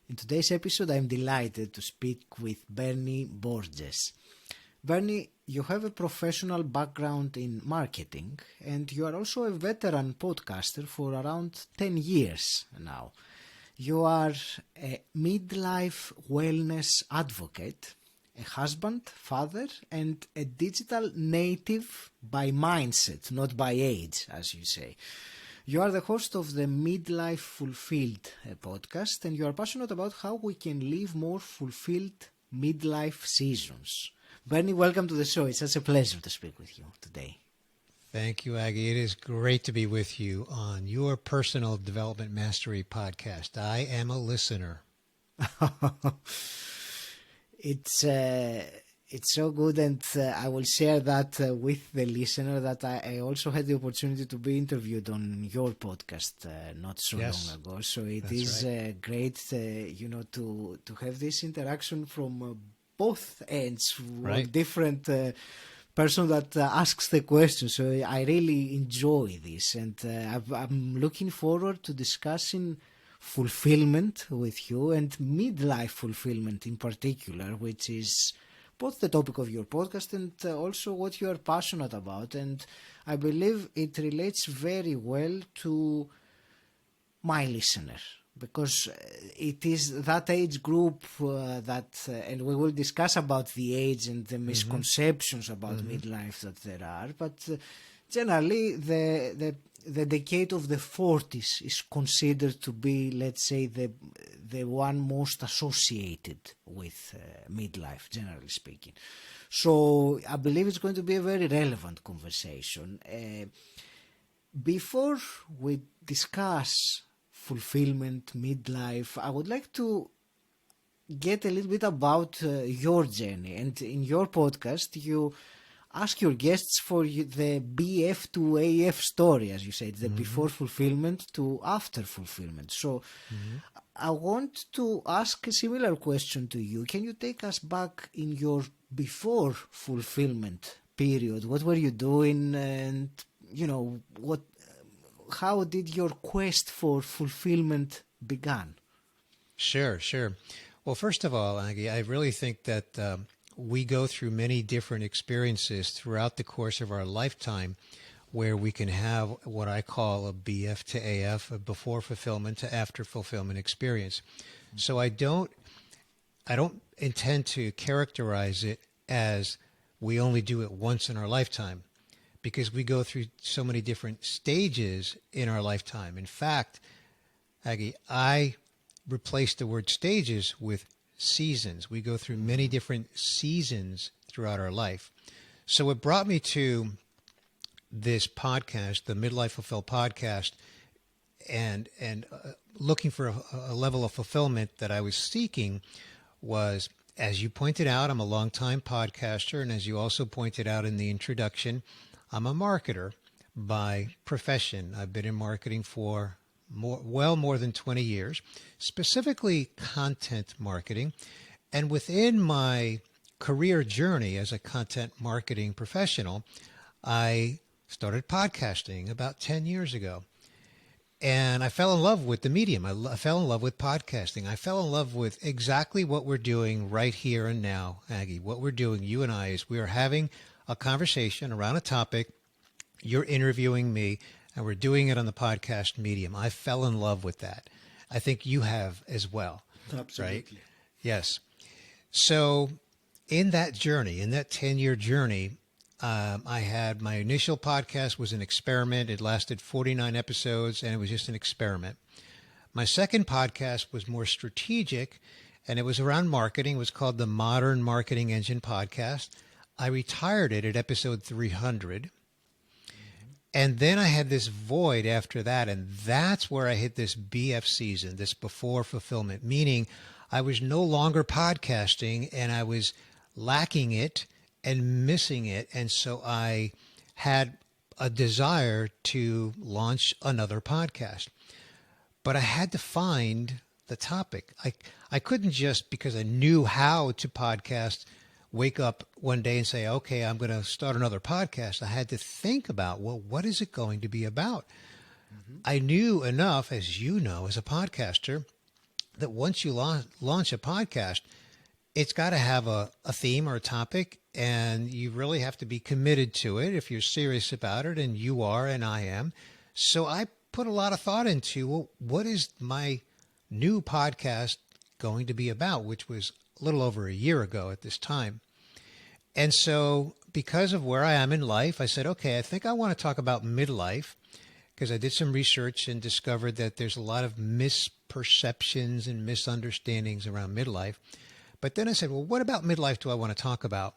In today's episode, I'm delighted to speak with Bernie Borges. Bernie, you have a professional background in marketing, and you are also a veteran podcaster for around 10 years now. You are a midlife wellness advocate, a husband, father, and a digital native by mindset, not by age, as you say. You are the host of the Midlife Fulfilled podcast, and you are passionate about how we can live more fulfilled midlife seasons. Bernie, welcome to the show. It's such a pleasure to speak with you today. Thank you, Aggie. It is great to be with you on your Personal Development Mastery podcast. I am a listener. It's so good, and I will share that with the listener that I also had the opportunity to be interviewed on your podcast not so long ago. So it is right. great, to have this interaction from both ends, Right. different person that asks the question. So I really enjoy this, and I'm looking forward to discussing fulfillment with you and midlife fulfillment in particular, which is both the topic of your podcast and also what you are passionate about. And I believe it relates very well to my listener, because it is that age group and we will discuss about the age and the misconceptions about midlife that there are. But generally, the decade of the 40s is considered to be, let's say, the one most associated with midlife, generally speaking. So I believe it's going to be a very relevant conversation. Before we discuss fulfillment, midlife, I would like to get a little bit about your journey. And in your podcast, you ask your guests for the BF to AF story, as you said, the before fulfillment to after fulfillment. So I want to ask a similar question to you. Can you take us back in your before fulfillment period? What were you doing, and how did your quest for fulfillment began? Sure. Well, first of all, Aggie, I really think that we go through many different experiences throughout the course of our lifetime where we can have what I call a BF to AF, a before fulfillment to after fulfillment experience. So I don't intend to characterize it as we only do it once in our lifetime, because we go through so many different stages in our lifetime. In fact, Aggie, I replaced the word stages with seasons. We go through many different seasons throughout our life. So it brought me to this podcast, the Midlife Fulfilled podcast, and looking for a level of fulfillment that I was seeking was, as you pointed out, I'm a longtime podcaster, and as you also pointed out in the introduction, I'm a marketer by profession. I've been in marketing for more than 20 years, specifically content marketing. And within my career journey as a content marketing professional, I started podcasting about 10 years ago. And I fell in love with the medium. I fell in love with podcasting. I fell in love with exactly what we're doing right here and now, Aggie. What we're doing, you and I, is we are having a conversation around a topic. You're interviewing me, and we're doing it on the podcast medium. I fell in love with that. I think you have as well. Absolutely. Right? Yes. So in that journey, in that 10-year journey, I had my initial podcast was an experiment. It lasted 49 episodes, and it was just an experiment. My second podcast was more strategic, and it was around marketing. It was called the Modern Marketing Engine Podcast. I retired it at episode 300. And then I had this void after that, and that's where I hit this BF season, this before fulfillment, meaning I was no longer podcasting, and I was lacking it and missing it. And so I had a desire to launch another podcast. But I had to find the topic. I couldn't just, because I knew how to podcast, wake up one day and say, okay, I'm going to start another podcast. I had to think about, well, what is it going to be about? I knew enough, as you know, as a podcaster, that once you launch a podcast, it's got to have a theme or a topic, and you really have to be committed to it if you're serious about it, and you are, and I am. So I put a lot of thought into, well, what is my new podcast going to be about, which was a little over a year ago at this time. And so because of where I am in life, I said, okay, I think I want to talk about midlife, because I did some research and discovered that there's a lot of misperceptions and misunderstandings around midlife. But then I said, well, what about midlife do I want to talk about?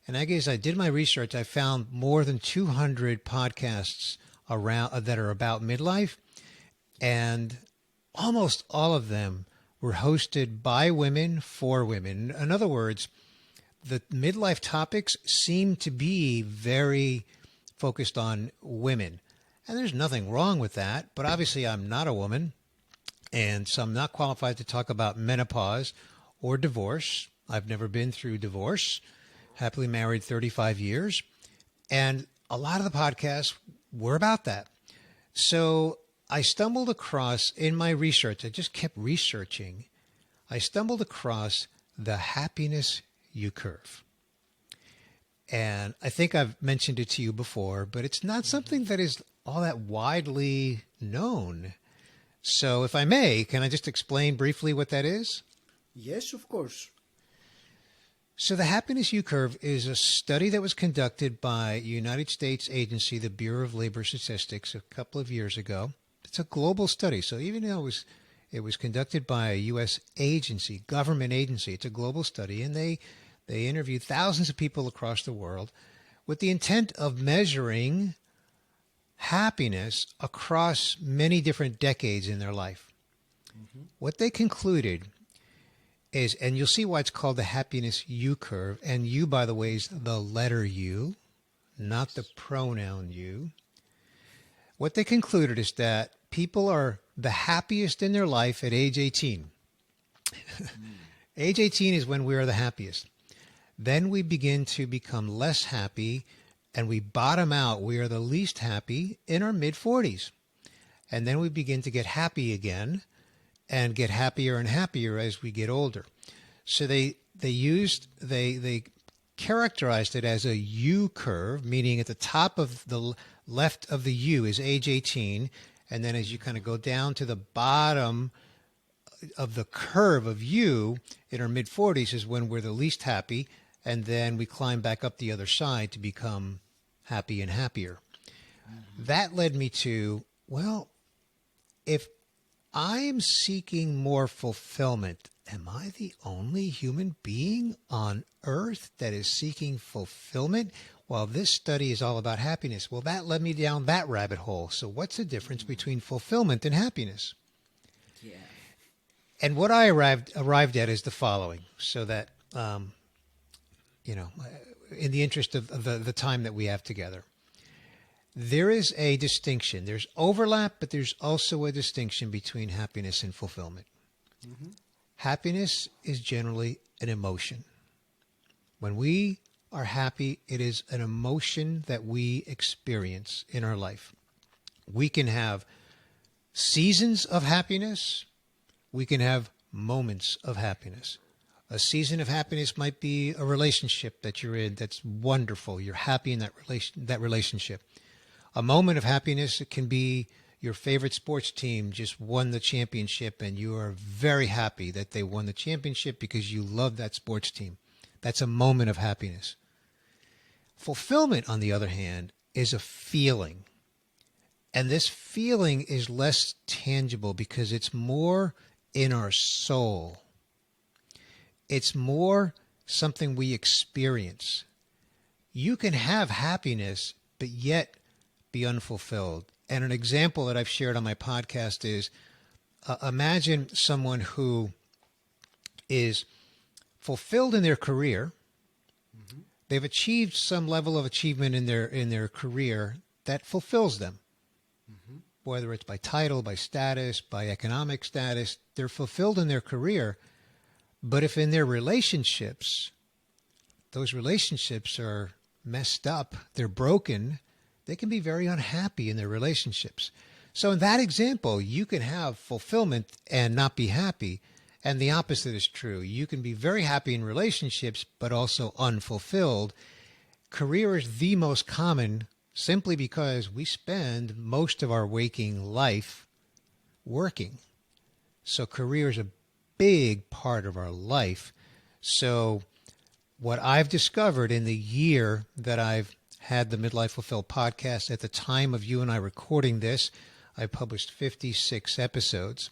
And I guess I did my research. I found more than 200 podcasts around that are about midlife, and almost all of them were hosted by women for women. In other words, the midlife topics seem to be very focused on women. And there's nothing wrong with that, but obviously I'm not a woman, and so I'm not qualified to talk about menopause or divorce. I've never been through divorce, happily married 35 years, and a lot of the podcasts were about that. So I stumbled across, in my research, I just kept researching, I stumbled across the happiness U-curve. And I think I've mentioned it to you before, but it's not something that is all that widely known. So if I may, can I just explain briefly what that is? Yes, of course. So the happiness U-curve is a study that was conducted by a United States agency, the Bureau of Labor Statistics, a couple of years ago. It's a global study. So even though it was conducted by a U.S. agency, government agency, it's a global study, and they interviewed thousands of people across the world with the intent of measuring happiness across many different decades in their life. Mm-hmm. What they concluded is, and you'll see why it's called the happiness U-curve, and U, by the way, is the letter U, not the pronoun you. What they concluded is that people are the happiest in their life at age 18. Age 18 is when we are the happiest. Then we begin to become less happy, and we bottom out. We are the least happy in our mid-40s. And then we begin to get happy again and get happier and happier as we get older. So they characterized it as a U-curve, meaning at the top of the left of the U is age 18, and then as you kind of go down to the bottom of the curve of U in our mid-40s is when we're the least happy, and then we climb back up the other side to become happy and happier. Mm-hmm. That led me to, well, if I'm seeking more fulfillment, am I the only human being on earth that is seeking fulfillment? Well, this study is all about happiness. Well, that led me down that rabbit hole. So what's the difference between fulfillment and happiness? Yeah. And what I arrived at is the following, so that, in the interest of the time that we have together. There is a distinction. There's overlap, but there's also a distinction between happiness and fulfillment. Mm-hmm. Happiness is generally an emotion. When we are happy, it is an emotion that we experience in our life. We can have seasons of happiness. We can have moments of happiness. A season of happiness might be a relationship that you're in that's wonderful. You're happy in that relationship. A moment of happiness, it can be your favorite sports team just won the championship and you are very happy that they won the championship because you love that sports team. That's a moment of happiness. Fulfillment, on the other hand, is a feeling. And this feeling is less tangible because it's more in our soul. It's more something we experience. You can have happiness, but yet be unfulfilled. And an example that I've shared on my podcast is, imagine someone who is fulfilled in their career. Mm-hmm. They've achieved some level of achievement in their career that fulfills them. Mm-hmm. Whether it's by title, by status, by economic status, they're fulfilled in their career. But if in their relationships, those relationships are messed up, they're broken, they can be very unhappy in their relationships. So in that example, you can have fulfillment and not be happy. And the opposite is true. You can be very happy in relationships, but also unfulfilled. Career is the most common simply because we spend most of our waking life working. So career is a big part of our life. So what I've discovered in the year that I've had the Midlife Fulfilled podcast, at the time of you and I recording this, I published 56 episodes.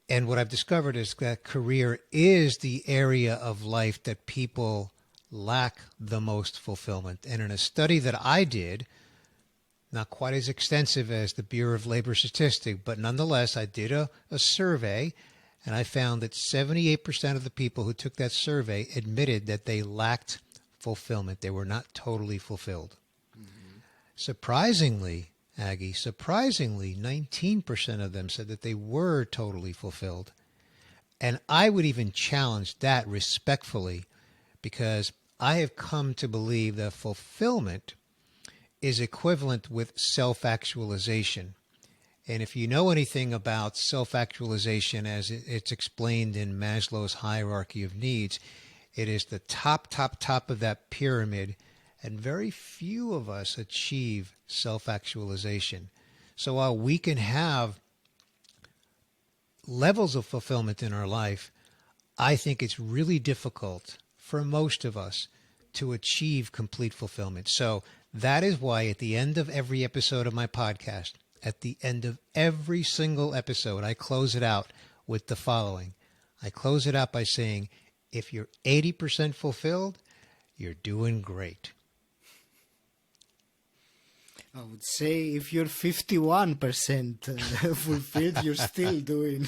And what I've discovered is that career is the area of life that people lack the most fulfillment. And in a study that I did, not quite as extensive as the Bureau of Labor Statistics, but nonetheless, I did a survey, and I found that 78% of the people who took that survey admitted that they lacked fulfillment. They were not totally fulfilled. Mm-hmm. Surprisingly, Aggie, 19% of them said that they were totally fulfilled. And I would even challenge that respectfully, because I have come to believe that fulfillment is equivalent with self-actualization. And if you know anything about self-actualization as it's explained in Maslow's hierarchy of needs, it is the top of that pyramid, and very few of us achieve self-actualization. So while we can have levels of fulfillment in our life, I think it's really difficult for most of us to achieve complete fulfillment. So that is why at the end of every episode of my podcast, at the end of every single episode, I close it out with the following. I close it out by saying, if you're 80% fulfilled, you're doing great. I would say if you're 51% fulfilled, you're still doing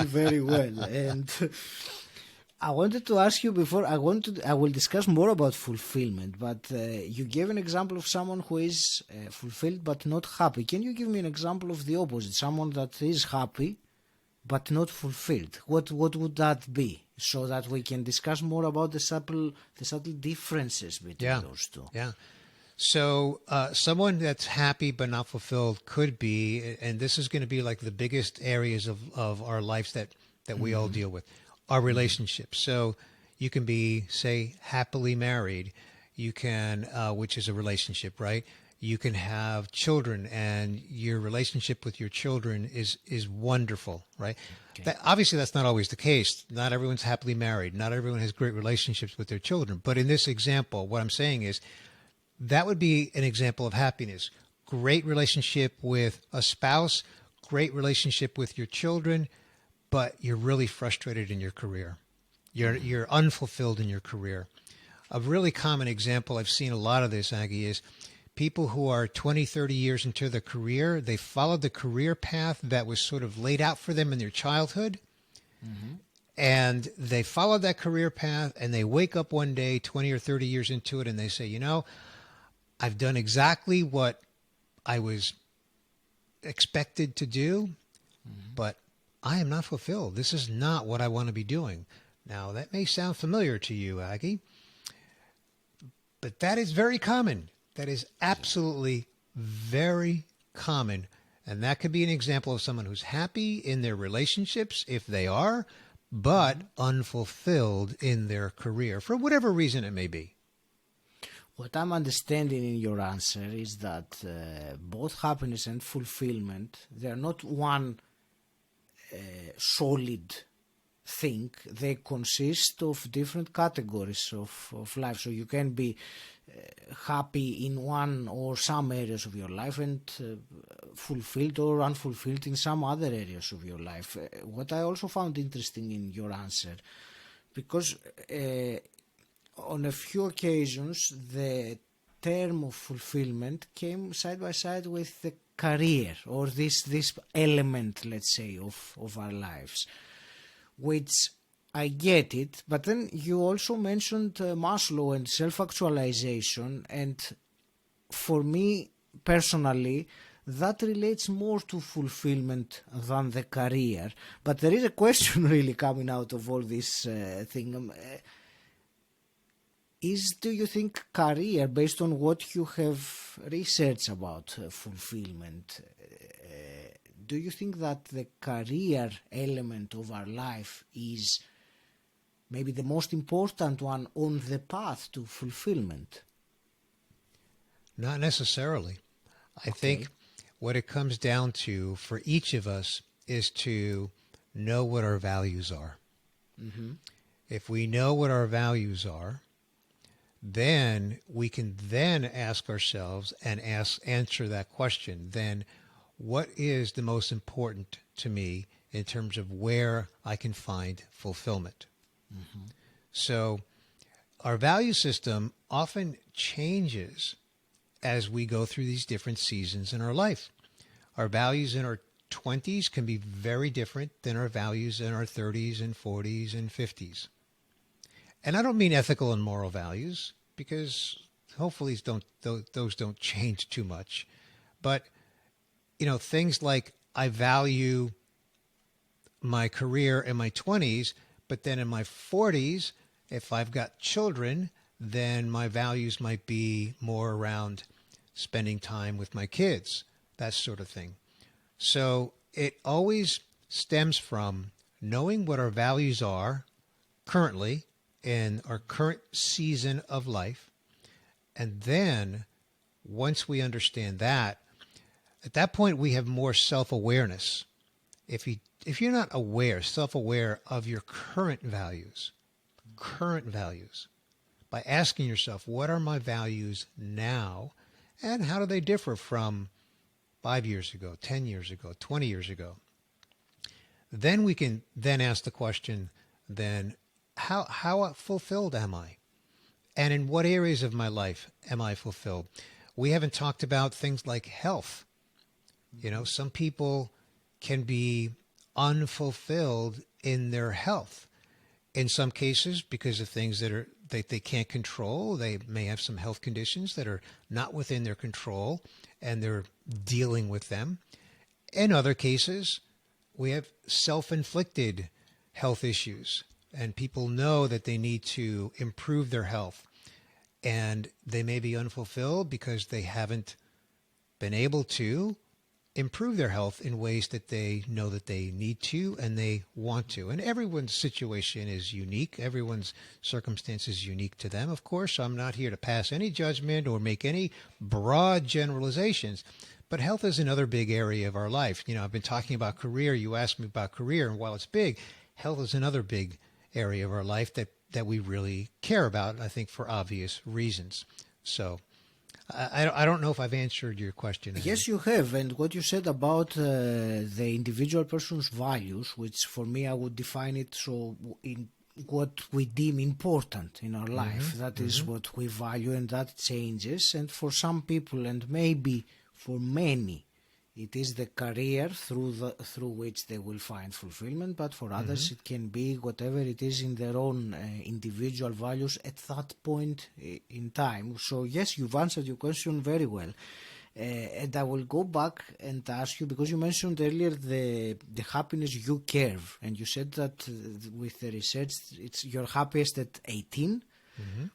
very well. And I wanted to ask you before, I will discuss more about fulfillment, but you gave an example of someone who is fulfilled but not happy. Can you give me an example of the opposite, someone that is happy but not fulfilled? What would that be, so that we can discuss more about the subtle differences between those two? Yeah. So someone that's happy but not fulfilled could be, and this is going to be like the biggest areas of our lives that we all deal with, our relationships. So you can be, say, happily married. You can, which is a relationship, right? You can have children, and your relationship with your children is wonderful, right? Okay. Obviously, that's not always the case. Not everyone's happily married. Not everyone has great relationships with their children. But in this example, what I'm saying is that would be an example of happiness. Great relationship with a spouse, great relationship with your children, but you're really frustrated in your career. You're unfulfilled in your career. A really common example, I've seen a lot of this, Aggie, is people who are 20, 30 years into their career, they followed the career path that was sort of laid out for them in their childhood. Mm-hmm. And they followed that career path, and they wake up one day, 20 or 30 years into it, and they say, I've done exactly what I was expected to do, but I am not fulfilled. This is not what I want to be doing. Now, that may sound familiar to you, Aggie, but that is very common. That is absolutely very common. And that could be an example of someone who's happy in their relationships, if they are, but unfulfilled in their career, for whatever reason it may be. What I'm understanding in your answer is that both happiness and fulfillment, they are not one solid thing. They consist of different categories of life. So you can be happy in one or some areas of your life and fulfilled or unfulfilled in some other areas of your life. What I also found interesting in your answer, because on a few occasions, the term of fulfillment came side by side with the career, or this element, let's say, of our lives, which I get it. But then you also mentioned Maslow and self-actualization, and for me personally, that relates more to fulfillment than the career. But there is a question really coming out of all this thing. Do you think, career, based on what you have researched about fulfillment, do you think that the career element of our life is maybe the most important one on the path to fulfillment? Not necessarily. I think what it comes down to for each of us is to know what our values are. Mm-hmm. If we know what our values are, then we can then ask ourselves and answer that question. Then what is the most important to me in terms of where I can find fulfillment? Mm-hmm. So our value system often changes as we go through these different seasons in our life. Our values in our 20s can be very different than our values in our 30s and 40s and 50s. And I don't mean ethical and moral values, because hopefully those don't change too much. But, things like I value my career in my 20s, but then in my 40s, if I've got children, then my values might be more around spending time with my kids, that sort of thing. So it always stems from knowing what our values are currently in our current season of life. And then once we understand that, at that point we have more self-awareness. If you're not self-aware of your current values, by asking yourself, what are my values now, and how do they differ from 5 years ago, 10 years ago, 20 years ago? Then we can then ask the question, then how fulfilled am I? And in what areas of my life am I fulfilled? We haven't talked about things like health. Some people can be unfulfilled in their health. In some cases, because of things that they can't control. They may have some health conditions that are not within their control, and they're dealing with them. In other cases, we have self-inflicted health issues, and people know that they need to improve their health, and they may be unfulfilled because they haven't been able to improve their health in ways that they know that they need to and they want to. And everyone's situation is unique. Everyone's circumstance is unique to them. Of course, I'm not here to pass any judgment or make any broad generalizations, but health is another big area of our life. I've been talking about career. You asked me about career, and while it's big, health is another big area of our life that we really care about, I think, for obvious reasons. So I don't know if I've answered your question. Yes, you have. And what you said about the individual person's values, which for me I would define it so in what we deem important in our life. That is what we value, and that changes. And for some people, and maybe for many, it is the career through which they will find fulfillment, but for others it can be whatever it is in their own individual values at that point in time. So yes, you've answered your question very well. And I will go back and ask you, because you mentioned earlier the happiness U curve, and you said that with the research you're happiest at 18.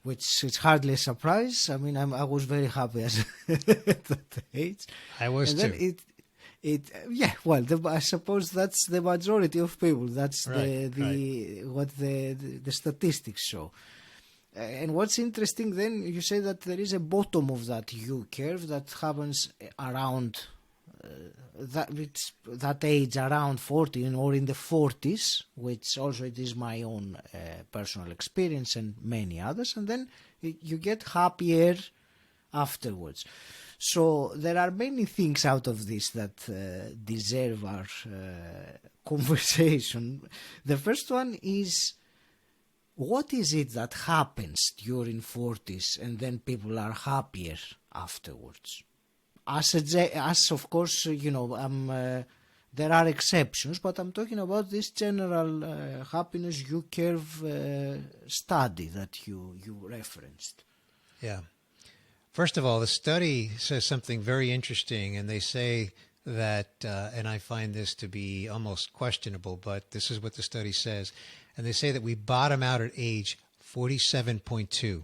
Which is hardly a surprise. I mean, I was very happy at that age. I was and too. I suppose that's the majority of people. That's what the statistics show. And what's interesting then, you say that there is a bottom of that U curve that happens around that age, around 40 or in the 40s, which also it is my own personal experience and many others, and then you get happier afterwards. So there are many things out of this that deserve our conversation. The first one is, what is it that happens during 40s and then people are happier afterwards? As of course, there are exceptions, but I'm talking about this general happiness U curve study that you referenced. Yeah. First of all, the study says something very interesting, and they say that, and I find this to be almost questionable, but this is what the study says. And they say that we bottom out at age 47.2.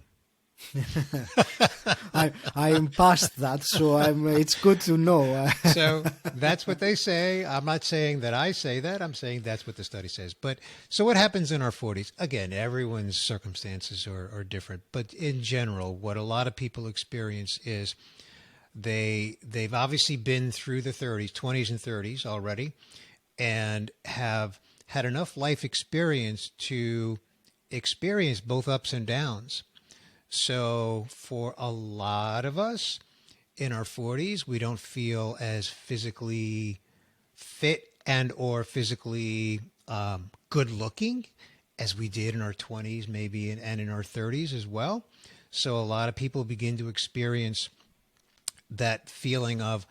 I am past that, so it's good to know. So that's what they say. I'm not saying that I say that. I'm saying that's what the study says. But so what happens in our 40s? Again, everyone's circumstances are different. But in general, what a lot of people experience is they've obviously been through the 30s, 20s and 30s already, and have had enough life experience to experience both ups and downs. So for a lot of us in our 40s, we don't feel as physically fit and or physically good looking as we did in our 20s, maybe, and in our 30s as well. So a lot of people begin to experience that feeling of,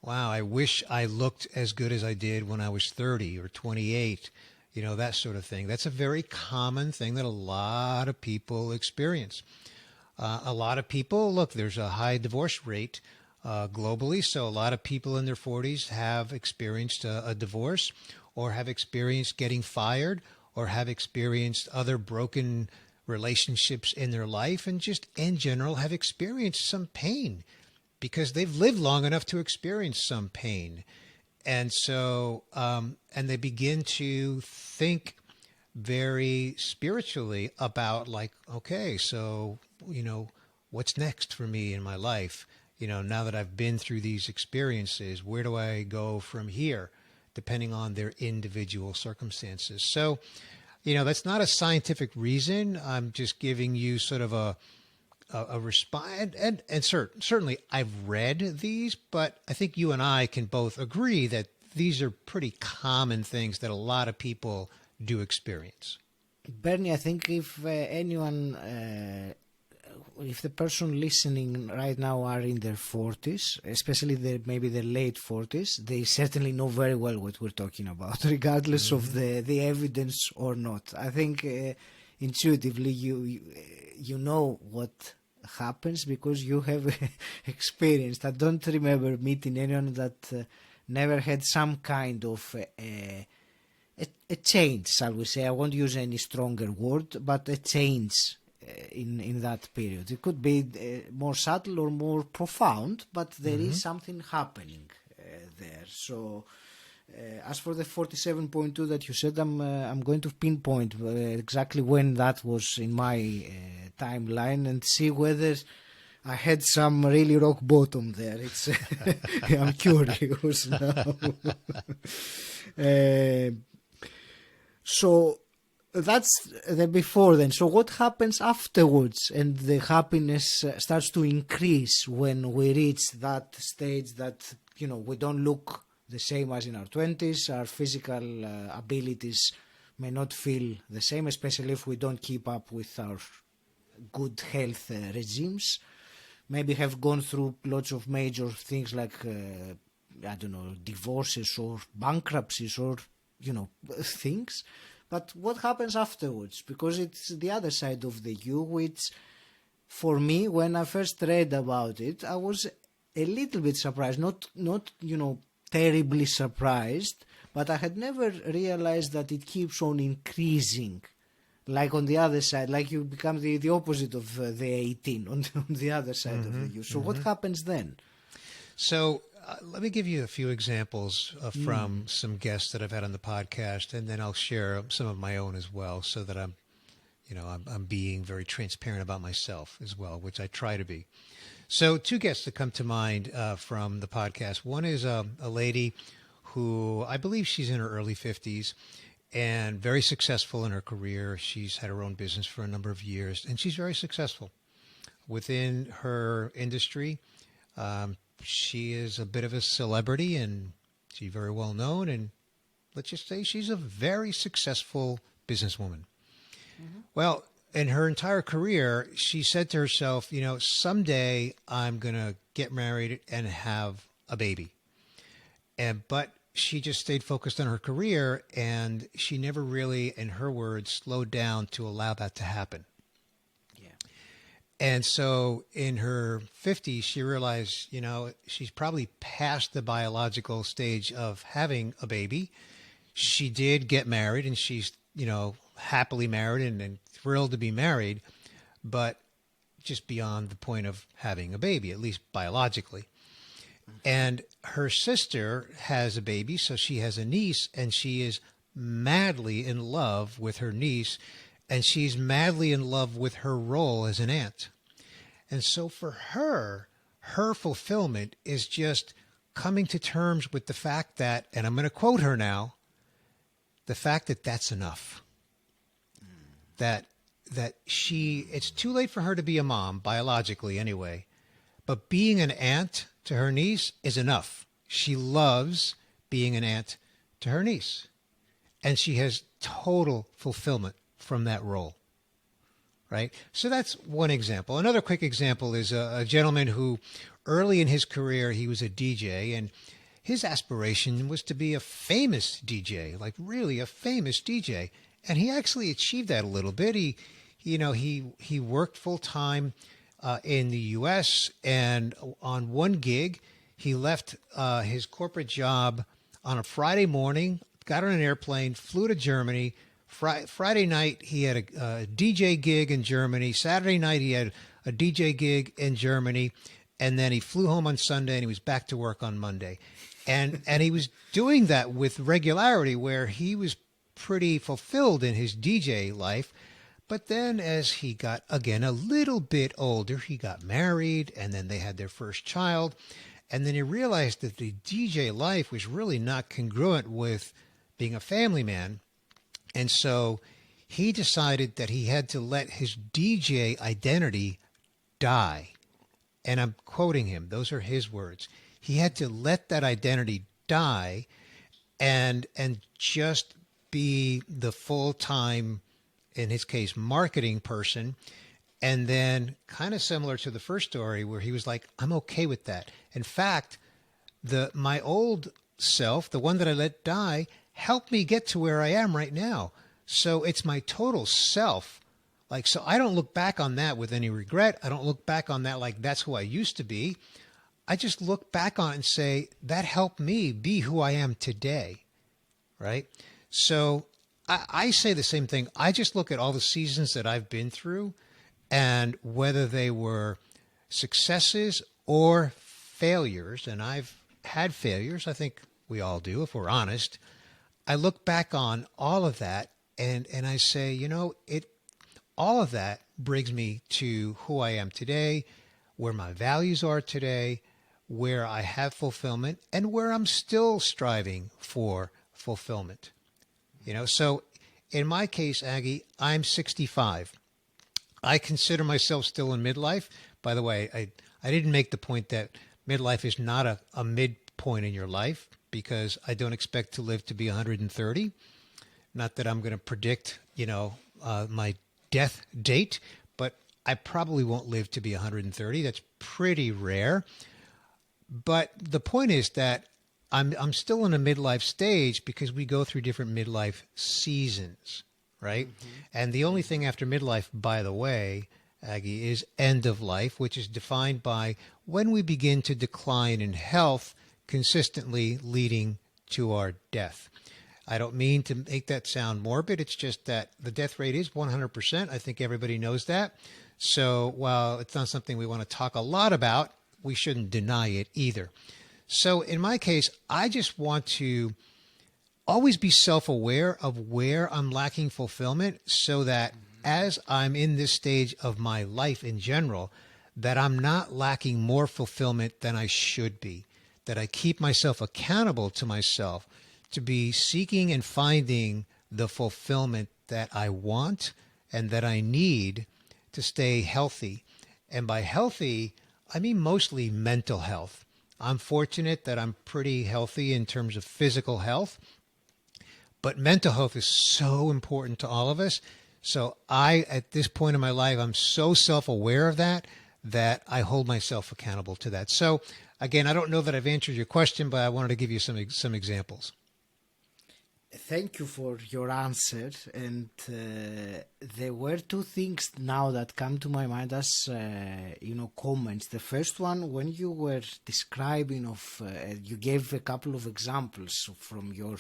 wow, I wish I looked as good as I did when I was 30 or 28, that sort of thing. That's a very common thing that a lot of people experience. A lot of people, look, there's a high divorce rate globally, so a lot of people in their 40s have experienced a divorce or have experienced getting fired or have experienced other broken relationships in their life and just in general have experienced some pain because they've lived long enough to experience some pain. And so, and they begin to think very spiritually about like, okay, so, what's next for me in my life? Now that I've been through these experiences, where do I go from here? Depending on their individual circumstances. So, that's not a scientific reason. I'm just giving you sort of a response. And certainly I've read these, but I think you and I can both agree that these are pretty common things that a lot of people do experience. Bernie, I think if if the person listening right now are in their 40s, especially maybe their late 40s, they certainly know very well what we're talking about, regardless of the evidence or not. I think intuitively you know what happens because you have experienced. I don't remember meeting anyone that never had some kind of a change, shall we say. I won't use any stronger word, but a change in that period. It could be more subtle or more profound, but there is something happening there. So as for the 47.2 that you said, I'm going to pinpoint exactly when that was in my timeline and see whether I had some really rock bottom there. It's I'm curious now. So that's the before then. So what happens afterwards? And the happiness starts to increase when we reach that stage that, we don't look the same as in our 20s. Our physical abilities may not feel the same, especially if we don't keep up with our good health regimes. Maybe have gone through lots of major things like, divorces or bankruptcies or, things. But what happens afterwards? Because it's the other side of the you, which for me, when I first read about it, I was a little bit surprised. Not terribly surprised, but I had never realized that it keeps on increasing. Like on the other side, like you become the opposite of the 18 on the other side of the you. So what happens then? So let me give you a few examples from some guests that I've had on the podcast, and then I'll share some of my own as well, so that I'm being very transparent about myself as well, which I try to be. So two guests that come to mind from the podcast. One is a lady who I believe she's in her early 50s and very successful in her career. She's had her own business for a number of years, and she's very successful within her industry. She is a bit of a celebrity, and she's very well known, and let's just say she's a very successful businesswoman. Well, in her entire career, she said to herself, someday I'm going to get married and have a baby. But she just stayed focused on her career, and she never really, in her words, slowed down to allow that to happen. And so in her 50s, she realized, she's probably past the biological stage of having a baby. She did get married, and she's, happily married and thrilled to be married. But just beyond the point of having a baby, at least biologically. And her sister has a baby, so she has a niece, and she is madly in love with her niece, and she's madly in love with her role as an aunt. And so for her, her fulfillment is just coming to terms with the fact that, and I'm going to quote her now, the fact that that's enough. That it's too late for her to be a mom, biologically anyway, but being an aunt to her niece is enough. She loves being an aunt to her niece. And she has total fulfillment from that role. Right? So that's one example. Another quick example is a gentleman who early in his career, he was a DJ, and his aspiration was to be a famous DJ, like really a famous DJ. And he actually achieved that a little bit. He worked full time in the U.S. and on one gig, he left his corporate job on a Friday morning, got on an airplane, flew to Germany. Friday night, he had a DJ gig in Germany. Saturday night, he had a DJ gig in Germany. And then he flew home on Sunday and he was back to work on Monday. And he was doing that with regularity where he was pretty fulfilled in his DJ life. But then as he got, again, a little bit older, he got married and then they had their first child. And then he realized that the DJ life was really not congruent with being a family man. And so he decided that he had to let his DJ identity die. And I'm quoting him. Those are his words. He had to let that identity die and just be the full-time, in his case, marketing person. And then kind of similar to the first story where he was like, I'm okay with that. In fact, my old self, the one that I let die, helped me get to where I am right now. So it's my total self. So I don't look back on that with any regret. I don't look back on that like that's who I used to be. I just look back on it and say, that helped me be who I am today, right? So I say the same thing. I just look at all the seasons that I've been through and whether they were successes or failures, and I've had failures. I think we all do if we're honest. I look back on all of that and I say, all of that brings me to who I am today, where my values are today, where I have fulfillment, and where I'm still striving for fulfillment. So in my case, Aggie, I'm 65. I consider myself still in midlife. By the way, I didn't make the point that midlife is not a midpoint in your life because I don't expect to live to be 130. Not that I'm going to predict, my death date, but I probably won't live to be 130. That's pretty rare. But the point is that I'm still in a midlife stage because we go through different midlife seasons, right? Mm-hmm. And the only thing after midlife, by the way, Aggie, is end of life, which is defined by when we begin to decline in health, consistently leading to our death. I don't mean to make that sound morbid. It's just that the death rate is 100%. I think everybody knows that. So while it's not something we want to talk a lot about, we shouldn't deny it either. So in my case, I just want to always be self-aware of where I'm lacking fulfillment so that as I'm in this stage of my life in general, that I'm not lacking more fulfillment than I should be, that I keep myself accountable to myself to be seeking and finding the fulfillment that I want and that I need to stay healthy. And by healthy, I mean mostly mental health. I'm fortunate that I'm pretty healthy in terms of physical health, but mental health is so important to all of us. So at this point in my life, I'm so self-aware of that I hold myself accountable to that. So again, I don't know that I've answered your question, but I wanted to give you some examples. Thank you for your answer. And there were two things now that come to my mind as, comments. The first one, when you were describing you gave a couple of examples from your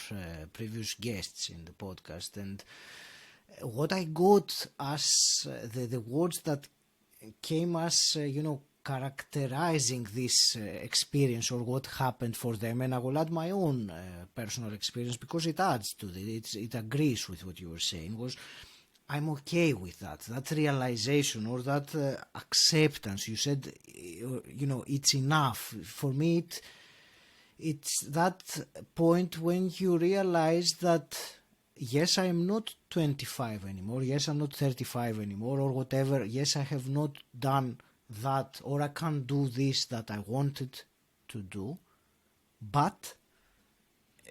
previous guests in the podcast. And what I got as the words that came as, characterizing this experience or what happened for them. And I will add my own personal experience because it adds to it. It agrees with what you were saying. Was I'm okay with that. That realization or that acceptance. You said, it's enough. For me, it's that point when you realize that, yes, I am not 25 anymore. Yes, I'm not 35 anymore or whatever. Yes, I have not done that or I can't do this that I wanted to do. But,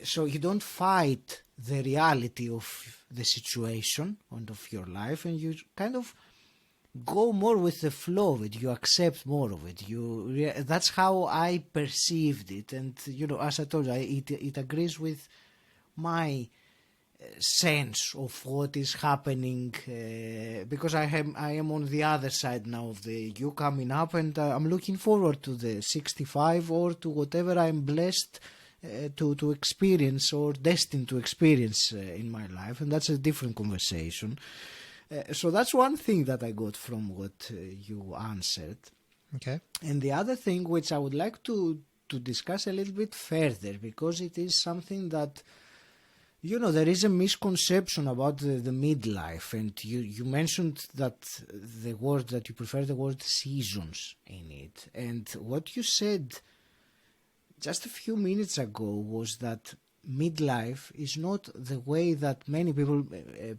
so you don't fight the reality of the situation and of your life, and you kind of go more with the flow of it. You accept more of it. That's how I perceived it. And, as I told you, it agrees with my sense of what is happening, because I am on the other side now of you coming up, and I'm looking forward to the 65 or to whatever I'm blessed to experience or destined to experience in my life, and that's a different conversation. So that's one thing that I got from what you answered. Okay. And the other thing which I would like to discuss a little bit further, because it is something that, there is a misconception about the midlife, and you mentioned that that you prefer the word seasons in it. And what you said just a few minutes ago was that midlife is not the way that many people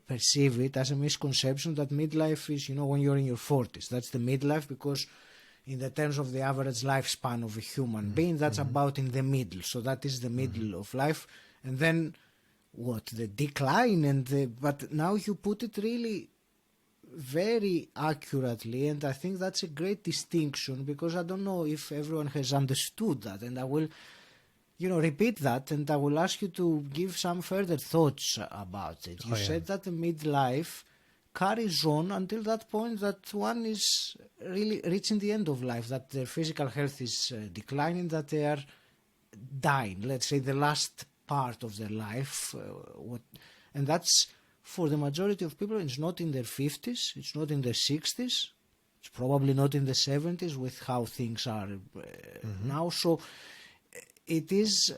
perceive it, as a misconception that midlife is, when you're in your 40s. That's the midlife, because in the terms of the average lifespan of a human being, that's about in the middle. So that is the middle of life. And then the decline, but now you put it really very accurately, and I think that's a great distinction, because I don't know if everyone has understood that, and I will repeat that, and I will ask you to give some further thoughts about it. You said that the midlife carries on until that point that one is really reaching the end of life, that their physical health is declining, that they are dying, let's say the last part of their life, and that's for the majority of people. It's not in their 50s, it's not in their 60s, it's probably not in the 70s with how things are now. So it is,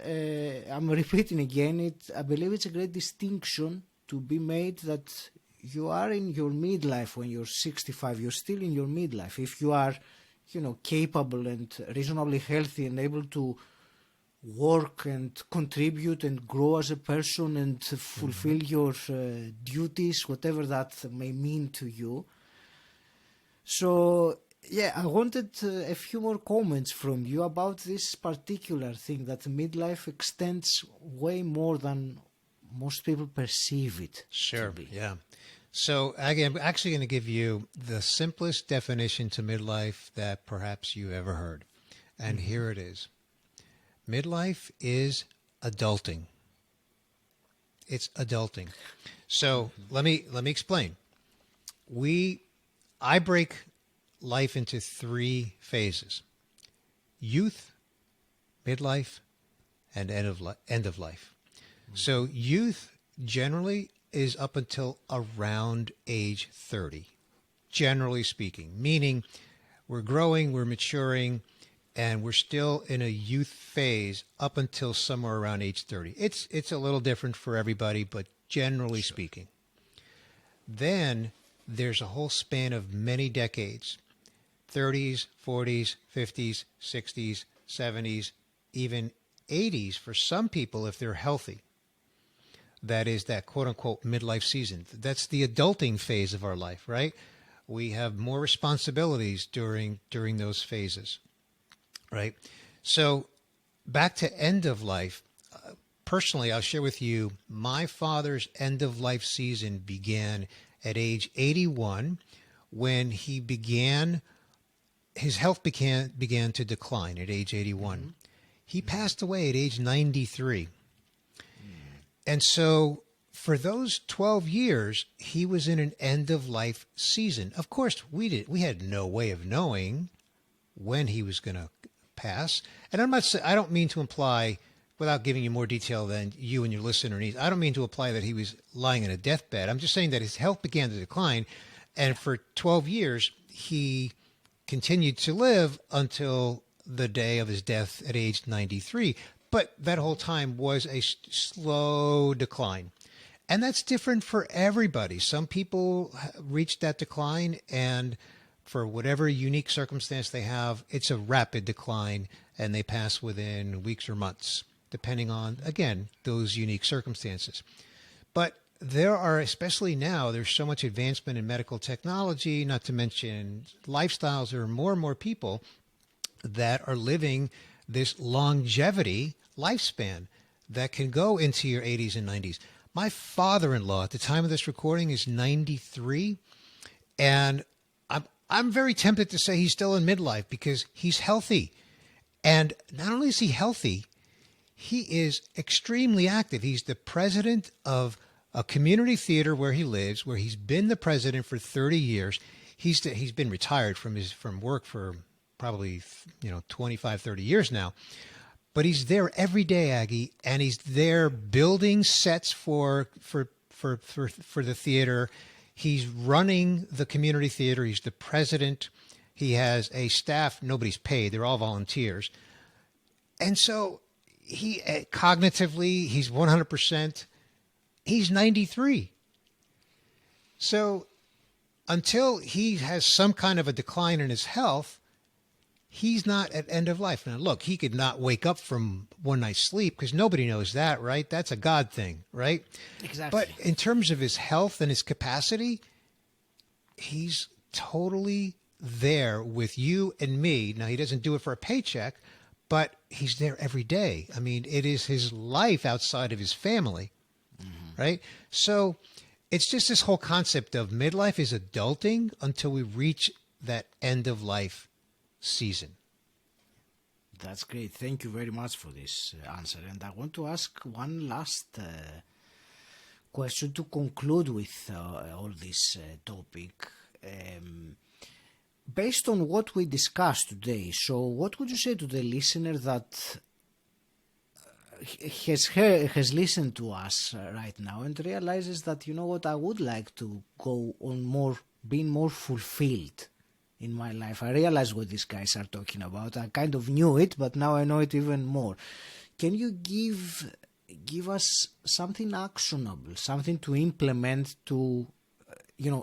I'm repeating again, I believe it's a great distinction to be made, that you are in your midlife when you're 65, you're still in your midlife. If you are, capable and reasonably healthy and able to work and contribute and grow as a person and fulfill your duties, whatever that may mean to you. So, I wanted a few more comments from you about this particular thing, that midlife extends way more than most people perceive it to be. Yeah. So again, I'm actually going to give you the simplest definition to midlife that perhaps you ever heard. And here it is. Midlife is adulting. It's adulting. So let me explain. I break life into 3 phases: youth, midlife, and end of life. So youth generally is up until around age 30, generally speaking, meaning we're growing, we're maturing, and we're still in a youth phase up until somewhere around age 30. It's a little different for everybody, but generally speaking. Then there's a whole span of many decades: 30s, 40s, 50s, 60s, 70s, even 80s for some people if they're healthy. That is that quote-unquote midlife season. That's the adulting phase of our life, right? We have more responsibilities during those phases, right? So back to end of life. Personally, I'll share with you, my father's end of life season began at age 81 when his health began to decline at age 81. He passed away at age 93. And so for those 12 years, he was in an end-of-life season. Of course, we had no way of knowing when he was going to pass. And I don't mean to imply, without giving you more detail than you and your listener needs, I don't mean to imply that he was lying in a deathbed. I'm just saying that his health began to decline. And for 12 years, he continued to live until the day of his death at age 93. But that whole time was a slow decline. And that's different for everybody. Some people reach that decline, and for whatever unique circumstance they have, it's a rapid decline, and they pass within weeks or months, depending on, again, those unique circumstances. But there are, especially now, there's so much advancement in medical technology, not to mention lifestyles. There are more and more people that are living this longevity lifespan that can go into your 80s and 90s. My father-in-law at the time of this recording is 93, and I'm very tempted to say he's still in midlife because he's healthy. And not only is he healthy, he is extremely active. He's the president of a community theater where he lives, where he's been the president for 30 years. He's been retired from work for probably 25, 30 years now. But he's there every day, Aggie, and he's there building sets for the theater. He's running the community theater. He's the president. He has a staff. Nobody's paid. They're all volunteers. And so he cognitively, he's 100%. He's 93. So until he has some kind of a decline in his health, he's not at end of life. Now, look, he could not wake up from one night's sleep because nobody knows that, right? That's a God thing, right? Exactly. But in terms of his health and his capacity, he's totally there with you and me. Now, he doesn't do it for a paycheck, but he's there every day. I mean, it is his life outside of his family, right? So it's just this whole concept of midlife is adulting until we reach that end of life season. That's great. Thank you very much for this answer. And I want to ask one last question to conclude with all this topic. Based on what we discussed today, so what would you say to the listener that has listened to us right now and realizes that, you know what, I would like to go on being more fulfilled in my life? I realize what these guys are talking about. I kind of knew it, but now I know it even more. Can you give us something actionable, something to implement to,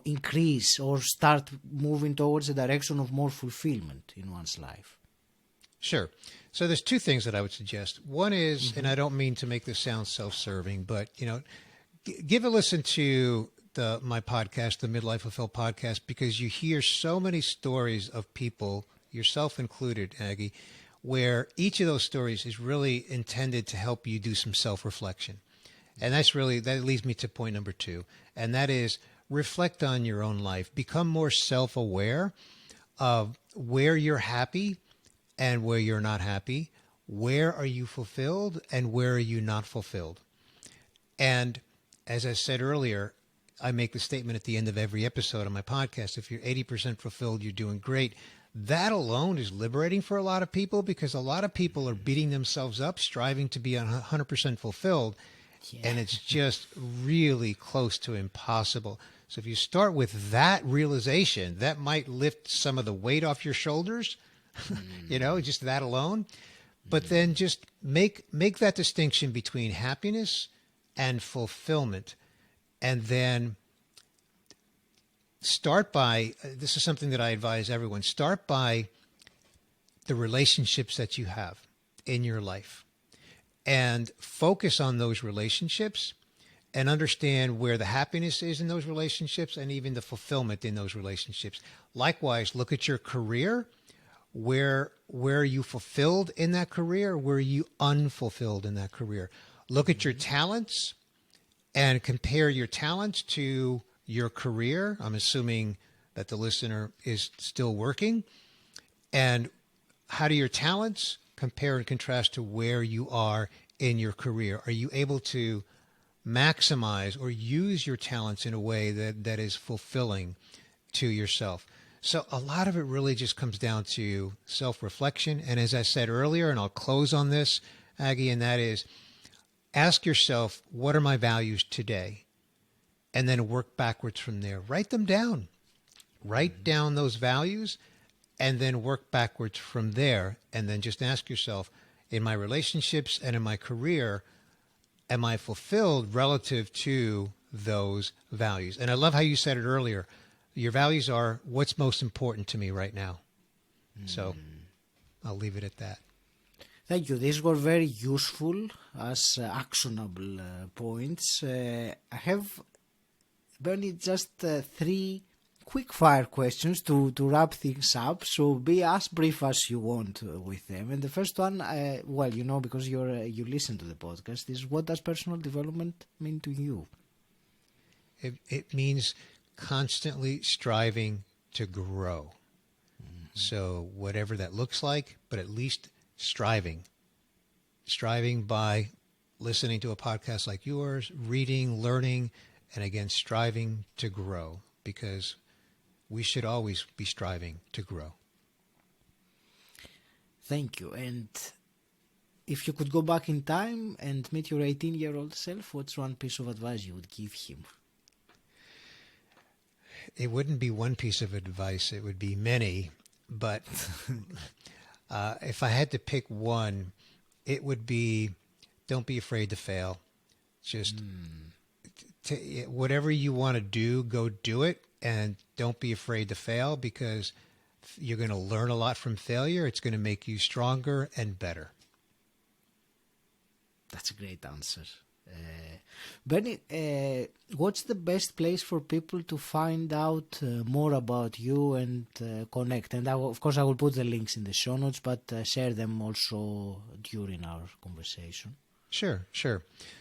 increase or start moving towards a direction of more fulfillment in one's life? Sure. So there's two things that I would suggest. One is, and I don't mean to make this sound self-serving, but, give a listen to my podcast, the Midlife Fulfilled podcast, because you hear so many stories of people, yourself included, Aggie, where each of those stories is really intended to help you do some self-reflection. And that leads me to point number 2. And that is reflect on your own life. Become more self-aware of where you're happy and where you're not happy. Where are you fulfilled and where are you not fulfilled? And as I said earlier, I make the statement at the end of every episode on my podcast, if you're 80% fulfilled, you're doing great. That alone is liberating for a lot of people because a lot of people are beating themselves up, striving to be 100% fulfilled. Yeah. And it's just really close to impossible. So if you start with that realization, that might lift some of the weight off your shoulders, just that alone. But then just make that distinction between happiness and fulfillment. And then start by, this is something that I advise everyone, start by the relationships that you have in your life and focus on those relationships and understand where the happiness is in those relationships and even the fulfillment in those relationships. Likewise, look at your career. Where are you fulfilled in that career? Where are you unfulfilled in that career? Look at your talents and compare your talents to your career. I'm assuming that the listener is still working. And how do your talents compare and contrast to where you are in your career? Are you able to maximize or use your talents in a way that is fulfilling to yourself? So a lot of it really just comes down to self-reflection. And as I said earlier, and I'll close on this, Aggie, and that is, ask yourself, what are my values today? And then work backwards from there. Write them down. Write down those values and then work backwards from there. And then just ask yourself, in my relationships and in my career, am I fulfilled relative to those values? And I love how you said it earlier. Your values are what's most important to me right now. So I'll leave it at that. Thank you. These were very useful as actionable points. I have, Bernie, just 3 quick fire questions to wrap things up. So be as brief as you want with them. And the first one, well, you know, because you listen to the podcast, is what does personal development mean to you? It means constantly striving to grow. So whatever that looks like, but at least striving by listening to a podcast like yours, reading, learning, and again, striving to grow, because we should always be striving to grow. Thank you. And if you could go back in time and meet your 18-year-old self, what's one piece of advice you would give him? It wouldn't be one piece of advice. It would be many. But if I had to pick one, it would be, don't be afraid to fail. Just whatever you want to do, go do it. And don't be afraid to fail, because you're going to learn a lot from failure. It's going to make you stronger and better. That's a great answer. Bernie, what's the best place for people to find out more about you and connect? And of course, I will put the links in the show notes, but share them also during our conversation. Sure.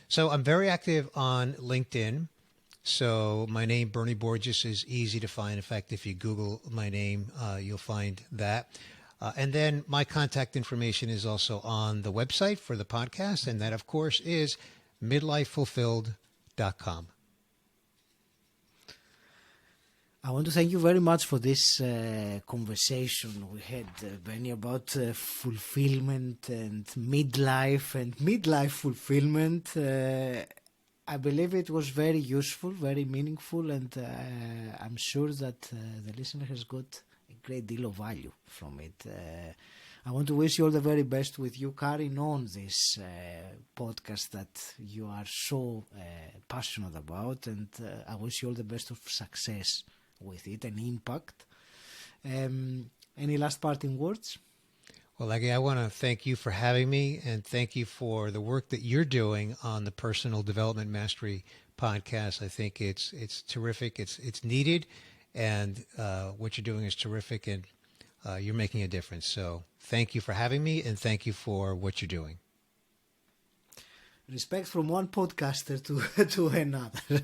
So I'm very active on LinkedIn. So my name, Bernie Borges, is easy to find. In fact, if you Google my name, you'll find that. And then my contact information is also on the website for the podcast. And that, of course, is midlifefulfilled.com. I want to thank you very much for this conversation we had, Bernie, about fulfillment and midlife fulfillment. I believe it was very useful, very meaningful, and I'm sure that the listener has got a great deal of value from it. I want to wish you all the very best with you carrying on this podcast that you are so passionate about, and I wish you all the best of success with it and impact. Any last parting words? Well, Aggie, I want to thank you for having me, and thank you for the work that you're doing on the Personal Development Mastery podcast. I think it's terrific. It's needed, and what you're doing is terrific, and you're making a difference. So thank you for having me, and thank you for what you're doing. Respect from one podcaster to another.